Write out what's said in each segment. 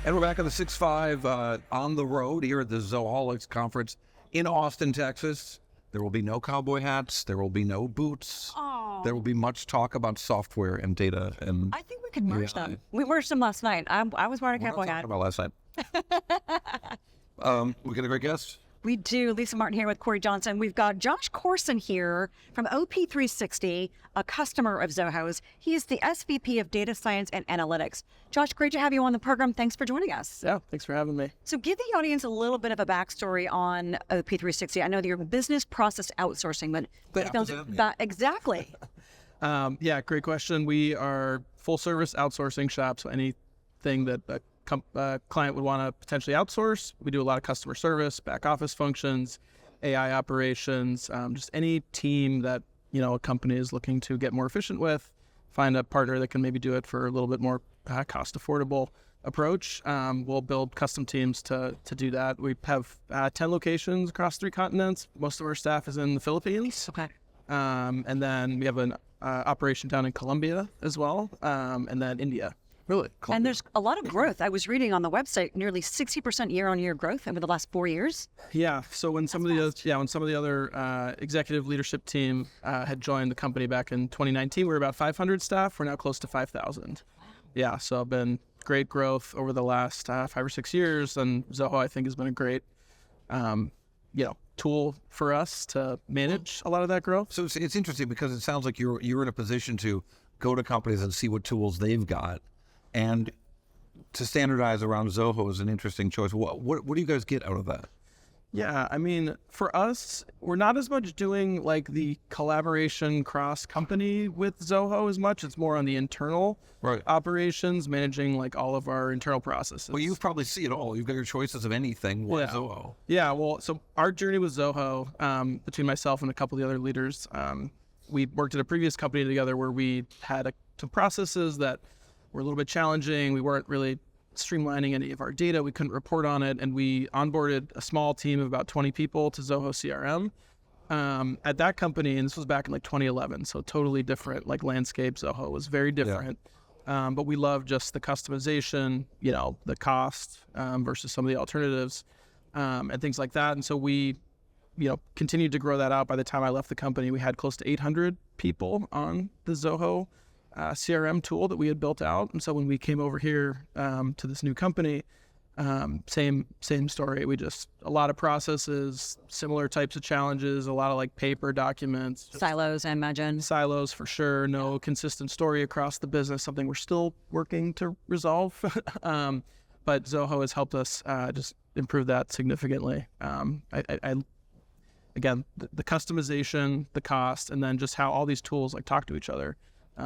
And we're back at the 6.5 on the road here at the Zoholics Conference in Austin, Texas. There will be no cowboy hats. There will be no boots. Oh. There will be much talk about software and data. And I think we could merge them. We merged them last night. I was wearing a cowboy hat. About last night. We got a great guest. We do. Lisa Martin here with Corey Johnson. We've got Josh Corson here from OP360, a customer of Zoho's. He is the SVP of Data Science and Analytics. Josh, great to have you on the program. Thanks for joining us. Yeah, thanks for having me. So give the audience a little bit of a backstory on OP360. I know that you're business process outsourcing, but exactly. Yeah, great question. We are full service outsourcing shop. So anything that a client would want to potentially outsource, we do a lot of customer service, back office functions, AI operations, just any team that, a company is looking to get more efficient with, find a partner that can maybe do it for a little bit more cost affordable approach. We'll build custom teams to do that. We have 10 locations across 3 continents. Most of our staff is in the Philippines. Okay. And then we have an operation down in Colombia as well, and then India. Really? Colombia. And there's a lot of growth. I was reading on the website, nearly 60% year-on-year growth over the last 4 years. Yeah. So when some of the other executive leadership team had joined the company back in 2019, we were about 500 staff. We're now close to 5,000. Wow. Yeah. So been great growth over the last 5 or 6 years, and Zoho I think has been a great, tool for us to manage a lot of that growth. So it's interesting because it sounds like you're in a position to go to companies and see what tools they've got. And to standardize around Zoho is an interesting choice. What do you guys get out of that? Yeah, I mean, for us, we're not as much doing like the collaboration cross-company with Zoho as much. It's more on the internal operations, managing like all of our internal processes. Well, you probably see it all. You've got your choices of anything with Zoho. Yeah, well, so our journey with Zoho, between myself and a couple of the other leaders, we worked at a previous company together where we had some processes that were a little bit challenging. We weren't really streamlining any of our data. We couldn't report on it. And we onboarded a small team of about 20 people to Zoho CRM at that company. And this was back in like 2011. So totally different like landscape. Zoho was very different. Yeah. But we loved just the customization, the cost versus some of the alternatives and things like that. And so we, continued to grow that out. By the time I left the company, we had close to 800 people on the Zoho CRM tool that we had built out. And so when we came over here to this new company, same story. We just, a lot of processes, similar types of challenges, a lot of like paper documents. Silos, I imagine. Silos for sure. No consistent story across the business, something we're still working to resolve. But Zoho has helped us just improve that significantly. Again, the customization, the cost, and then just how all these tools like talk to each other.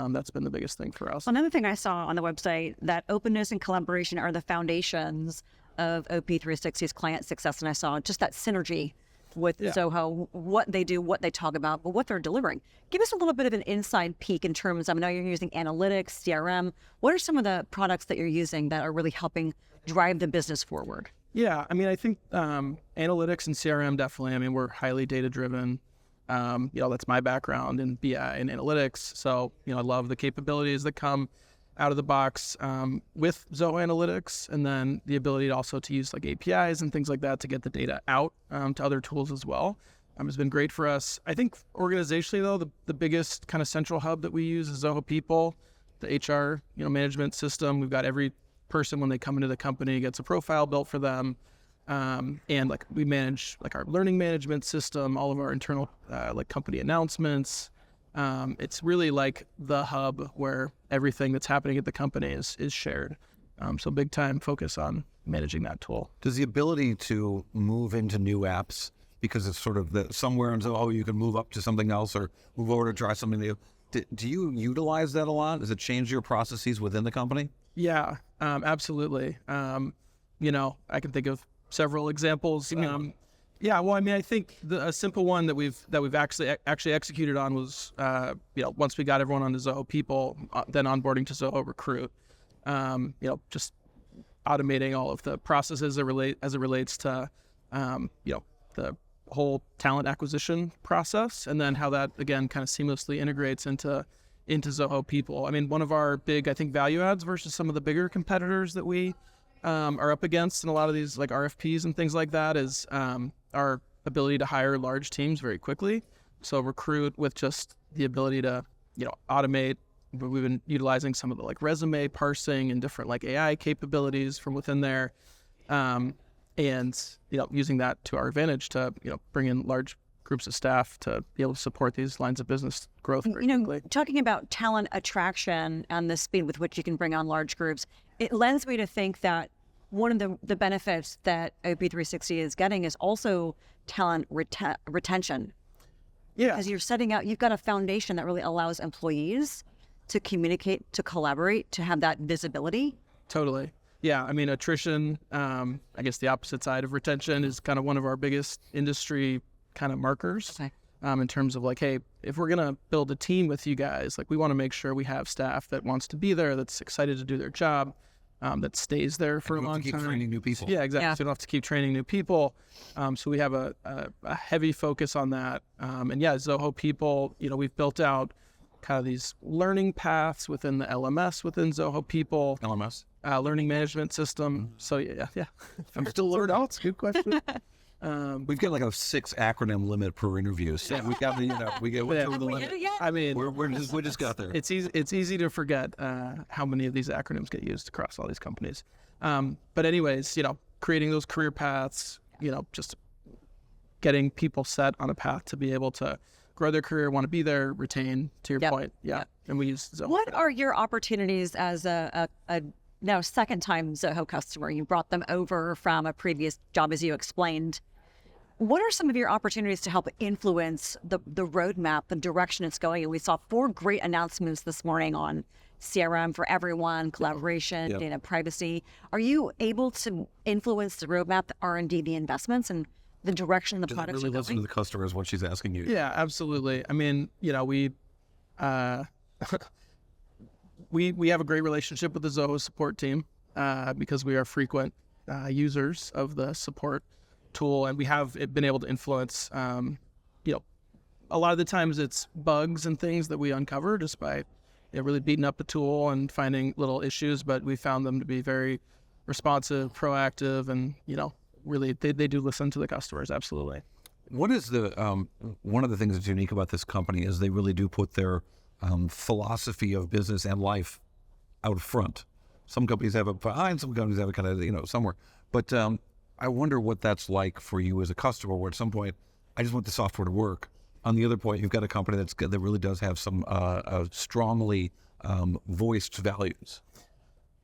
That's been the biggest thing for us. Another thing I saw on the website, that openness and collaboration are the foundations of OP360's client success. And I saw just that synergy with Zoho, what they do, what they talk about, but what they're delivering. Give us a little bit of an inside peek in terms of, I know you're using analytics, CRM. What are some of the products that you're using that are really helping drive the business forward? Yeah, I mean, I think analytics and CRM definitely. I mean, we're highly data-driven. That's my background in BI and analytics. So, I love the capabilities that come out of the box with Zoho Analytics, and then the ability also to use like APIs and things like that to get the data out to other tools as well. Has been great for us. I think organizationally though, the biggest kind of central hub that we use is Zoho People, the HR, management system. We've got every person when they come into the company gets a profile built for them. And like we manage like our learning management system, all of our internal like company announcements. It's really like the hub where everything that's happening at the company is shared. So big time focus on managing that tool. Does the ability to move into new apps, because it's sort of somewhere in Zoho you can move up to something else or move over to try something new. Do you utilize that a lot? Does it change your processes within the company? Yeah, absolutely. I can think of several examples. I think a simple one that we've actually executed on was once we got everyone on the Zoho People, then onboarding to Zoho Recruit. Just automating all of the processes as it relates to the whole talent acquisition process, and then how that again kind of seamlessly integrates into Zoho People. I mean, one of our big, I think, value adds versus some of the bigger competitors that we are up against in a lot of these like RFPs and things like that is our ability to hire large teams very quickly. So recruit with just the ability to, automate. We've been utilizing some of the like resume parsing and different like AI capabilities from within there. And, using that to our advantage to, bring in large groups of staff to be able to support these lines of business growth very quickly. Talking about talent attraction and the speed with which you can bring on large groups, it lends me to think that one of the benefits that OP360 is getting is also talent retention. Yeah. Because you've got a foundation that really allows employees to communicate, to collaborate, to have that visibility. Totally. Yeah. I mean, attrition, I guess the opposite side of retention is kind of one of our biggest industry kind of markers. Okay. In terms of like, hey, if we're going to build a team with you guys, like we want to make sure we have staff that wants to be there, that's excited to do their job, that stays there for a long time. Keep training new people. Yeah, exactly. Yeah. So we don't have to keep training new people. So we have a heavy focus on that. And yeah, Zoho people, we've built out kind of these learning paths within the LMS, within Zoho people. LMS? Learning management system. So yeah. I'm still learning. Oh, it's a good question. We've got like a 6 acronym limit per interview. So we've got the, we get Yeah. over the We limit. hit it yet? I mean, We just got there. it's easy to forget how many of these acronyms get used across all these companies. But anyways, creating those career paths, just getting people set on a path to be able to grow their career, want to be there, retain, to your Yep. point. Yeah. Yep. And we use Zoho. What are your opportunities as a now second-time Zoho customer? You brought them over from a previous job, as you explained. What are some of your opportunities to help influence the roadmap, the direction it's going? And we saw 4 great announcements this morning on CRM for everyone, collaboration, Yep. data privacy. Are you able to influence the roadmap, the R&D, the investments, and the direction the Does it products really are listen to going? the customers when she's asking you? Yeah, absolutely. I mean, we we have a great relationship with the Zoho support team because we are frequent users of the support tool, and we have been able to influence. A lot of the times it's bugs and things that we uncover just by really beating up the tool and finding little issues, but we found them to be very responsive, proactive, and really they do listen to the customers. Absolutely. What is the one of the things that's unique about this company is they really do put their philosophy of business and life out front. Some companies have it behind, some companies have it kind of somewhere. But I wonder what that's like for you as a customer, where at some point I just want the software to work. On the other point, you've got a company that really does have some strongly voiced values.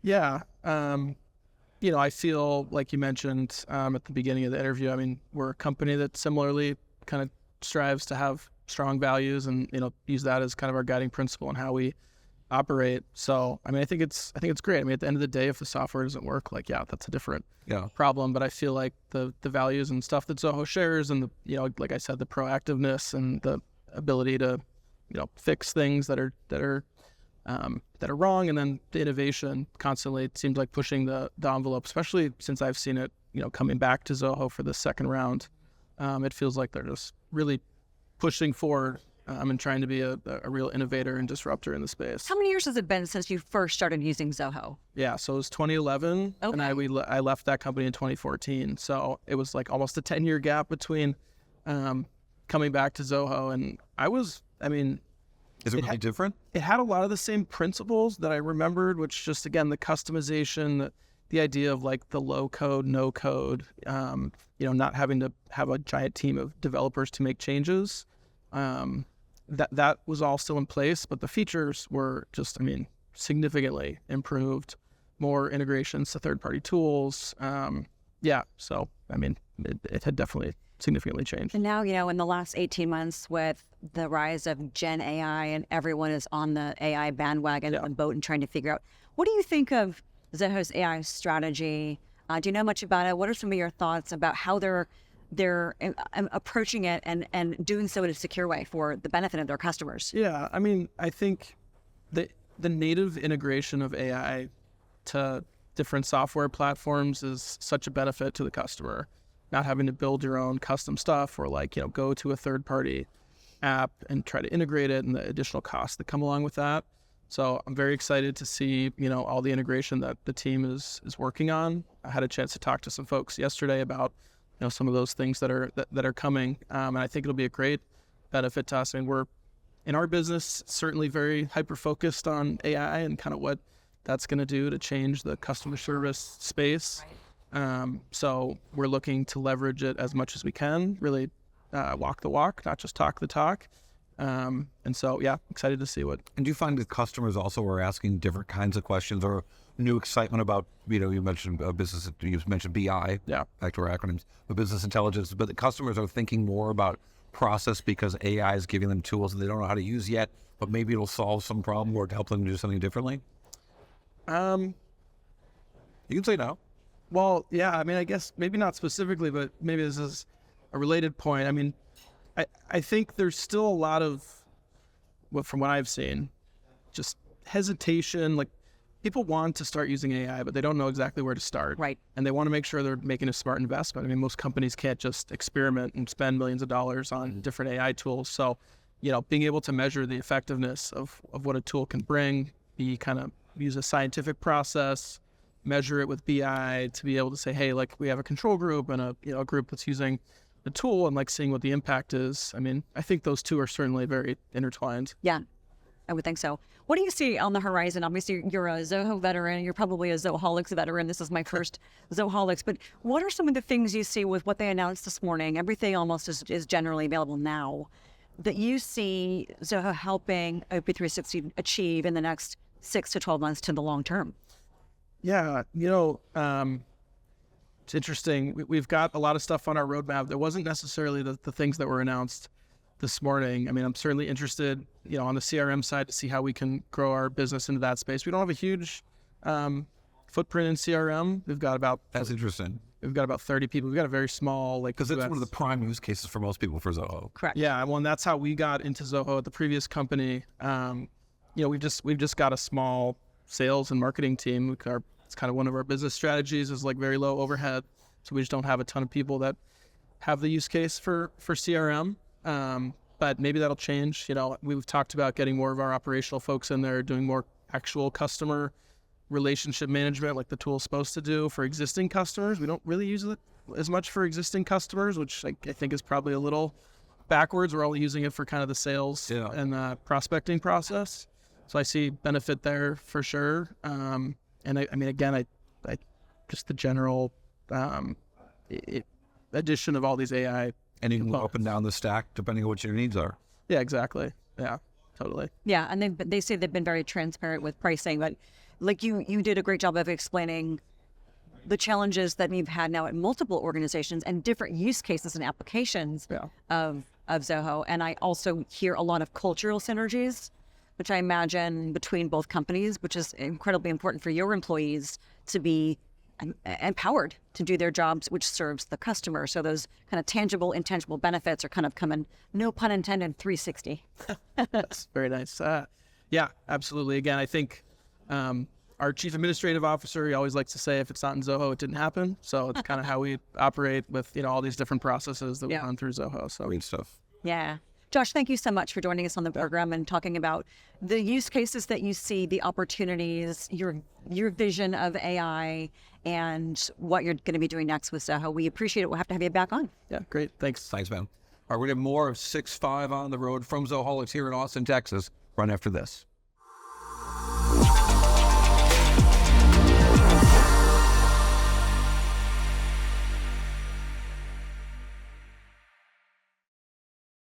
Yeah. I feel like you mentioned at the beginning of the interview, I mean, we're a company that similarly kind of strives to have strong values and, use that as kind of our guiding principle in how we operate. So, I mean, I think it's great. I mean, at the end of the day, if the software doesn't work, that's a different problem. But I feel like the values and stuff that Zoho shares and like I said, the proactiveness and the ability to, fix things that are wrong, and then the innovation constantly, it seems like pushing the envelope, especially since I've seen it, coming back to Zoho for the second round. It feels like they're just really pushing forward and trying to be a real innovator and disruptor in the space. How many years has it been since you first started using Zoho? Yeah, so it was 2011, Okay. and I left that company in 2014. So it was like almost a 10-year gap between coming back to Zoho, and Is it really different? it had a lot of the same principles that I remembered, which just, again, the customization, the idea of like the low code, no code, not having to have a giant team of developers to make changes. That was all still in place, but the features were just, significantly improved, more integrations to third-party tools. So, it had definitely significantly changed. And now, in the last 18 months with the rise of Gen AI and everyone is on the AI bandwagon and boat and trying to figure out, what do you think of Zoho's AI strategy? Do you know much about it? What are some of your thoughts about how they're approaching it and doing so in a secure way for the benefit of their customers? Yeah, I think the native integration of AI to different software platforms is such a benefit to the customer. Not having to build your own custom stuff or go to a third-party app and try to integrate it and the additional costs that come along with that. So I'm very excited to see, all the integration that the team is working on. I had a chance to talk to some folks yesterday about, some of those things that are coming. And I think it'll be a great benefit to us. I mean, we're in our business certainly very hyper-focused on AI and kind of what that's going to do to change the customer service space. So we're looking to leverage it as much as we can, really walk the walk, not just talk the talk. And so, excited to see what. And do you find that customers also are asking different kinds of questions or new excitement about, you mentioned business, you mentioned BI, back to our acronyms, but business intelligence, but the customers are thinking more about process because AI is giving them tools that they don't know how to use yet, but maybe it'll solve some problem or help them do something differently? You can say no. Well, yeah, I mean, I guess maybe not specifically, but maybe this is a related point. I mean, I think there's still a lot of, from what I've seen, just hesitation. Like, people want to start using AI, but they don't know exactly where to start. Right. And they want to make sure they're making a smart investment. I mean, most companies can't just experiment and spend millions of dollars on different AI tools. So, being able to measure the effectiveness of what a tool can bring, use a scientific process, measure it with BI to be able to say, hey, like, we have a control group and a group that's using the tool, and like seeing what the impact is. I mean, I think those two are certainly very intertwined. Yeah, I would think so. What do you see on the horizon? Obviously, you're a Zoho veteran. You're probably a Zoholics veteran. This is my first Zoholics. But what are some of the things you see with what they announced this morning? Everything almost is generally available now that you see Zoho helping OP360 achieve in the next 6 to 12 months to the long term? Yeah, it's interesting. We've got a lot of stuff on our roadmap. There wasn't necessarily the things that were announced this morning. I mean, I'm certainly interested, on the CRM side to see how we can grow our business into that space. We don't have a huge footprint in CRM. We've got about That's interesting. We've got about 30 people. We've got a very small, Because that's one of the prime use cases for most people for Zoho. Correct. Yeah, well, and that's how we got into Zoho at the previous company. We've just got a small sales and marketing team. It's kind of one of our business strategies is like very low overhead. So we just don't have a ton of people that have the use case for CRM. But maybe that'll change. We've talked about getting more of our operational folks in there, doing more actual customer relationship management like the tool's supposed to do for existing customers. We don't really use it as much for existing customers, which I think is probably a little backwards. We're only using it for kind of the sales and prospecting process. So I see benefit there for sure. And I mean, again, I just the general addition of all these AI. And you can go up and down the stack depending on what your needs are. Yeah, exactly. Yeah, totally. Yeah, and they say they've been very transparent with pricing, but like you did a great job of explaining the challenges that we've had now at multiple organizations and different use cases and applications of Zoho. And I also hear a lot of cultural synergies, which I imagine between both companies, which is incredibly important for your employees to be empowered to do their jobs, which serves the customer. So those kind of tangible, intangible benefits are kind of coming, no pun intended, 360. That's very nice. Yeah, absolutely. Again, I think our chief administrative officer, he always likes to say, if it's not in Zoho, it didn't happen. So it's kind of how we operate with, all these different processes that we've gone through Zoho. So Great stuff. Yeah. Josh, thank you so much for joining us on the program and talking about the use cases that you see, the opportunities, your vision of AI, and what you're going to be doing next with Zoho. We appreciate it. We'll have to have you back on. Yeah, great. Thanks. Thanks, man. All right, we're going to have more of 6.5 on the road from Zoholics here in Austin, Texas, right after this.